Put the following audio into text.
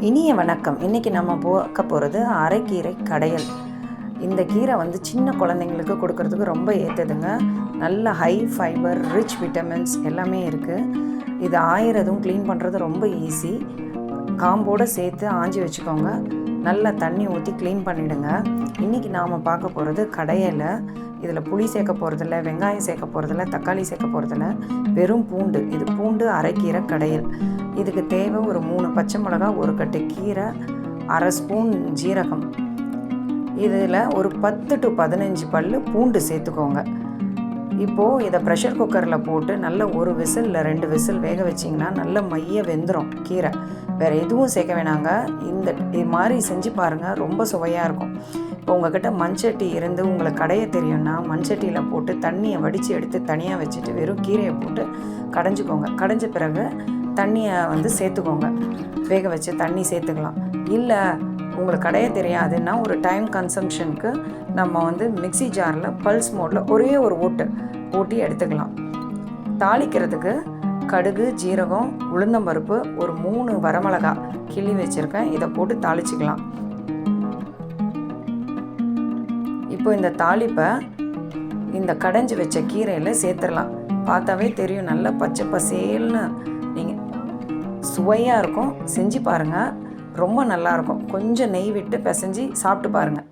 இனிய வணக்கம். இன்றைக்கி நம்ம பார்க்க போகிறது அரைக்கீரை கடையல். இந்த கீரை சின்ன குழந்தைங்களுக்கு கொடுக்கறதுக்கு ரொம்ப ஏற்றதுங்க. நல்ல ஹை ஃபைபர், ரிச் விட்டமின்ஸ் எல்லாமே இருக்குது. இது ஆயிரதும் க்ளீன் பண்ணுறது ரொம்ப ஈஸி. காம்போடு சேர்த்து ஆஞ்சி வச்சுக்கோங்க. நல்லா தண்ணி ஊற்றி க்ளீன் பண்ணிவிடுங்க. இன்றைக்கி நாம் பார்க்க போகிறது கடையலை. இதில் புளி சேர்க்க போகிறதில்ல, வெங்காயம் சேர்க்க போகிறதில்ல, தக்காளி சேர்க்க போகிறதில்ல, வெறும் பூண்டு. இது பூண்டு அரைக்கீரை கடையல். இதுக்கு தேவை ஒரு 3 பச்சை மிளகா, 1 கட்டு கீரை, அரை ஸ்பூன் ஜீரகம். இதில் ஒரு 10 to 15 பல் பூண்டு சேர்த்துக்கோங்க. இப்போது இதை ப்ரெஷர் குக்கரில் போட்டு நல்ல 1 விசில் இல்லை 2 விசில் வேக வச்சிங்கன்னா நல்ல மைய வெந்துடும் கீரை. வேறு எதுவும் சேர்க்க வேணாங்க. இது மாதிரி செஞ்சு பாருங்கள், ரொம்ப சுவையாக இருக்கும். இப்போ உங்கள்கிட்ட மண்சட்டி இருந்து உங்களுக்கு கடைய தெரியும்னா மண்சட்டியில் போட்டு தண்ணியை வடித்து எடுத்து தனியாக வச்சுட்டு வெறும் கீரையை போட்டு கடைஞ்சிக்கோங்க. கடைஞ்ச பிறகு தண்ணியை சேர்த்துக்கோங்க. வேக வச்சு தண்ணி சேர்த்துக்கலாம். இல்லை உங்களுக்கு கடைய தெரியாதுன்னா ஒரு டைம் கன்சம்ஷனுக்கு நம்ம மிக்சி ஜாரில் பல்ஸ் மோடில் ஒரே ஒரு ஓட்டி எடுத்துக்கலாம். தாளிக்கிறதுக்கு கடுகு, ஜீரகம், உளுந்தம்பருப்பு, ஒரு 3 வரமிளகா கிள்ளி வச்சுருக்கேன். இதை போட்டு தாளிச்சிக்கலாம். இப்போ இந்த தாளிப்பை இந்த கடைஞ்சி வச்ச கீரையில் சேர்த்துடலாம். பார்த்தாவே தெரியும், நல்லா பச்சை பசேல்னு நீங்கள் சுவையாக இருக்கும். செஞ்சு பாருங்கள், ரொம்ப நல்லாயிருக்கும். கொஞ்சம் நெய் விட்டு பிசைஞ்சு சாப்பிட்டு பாருங்கள்.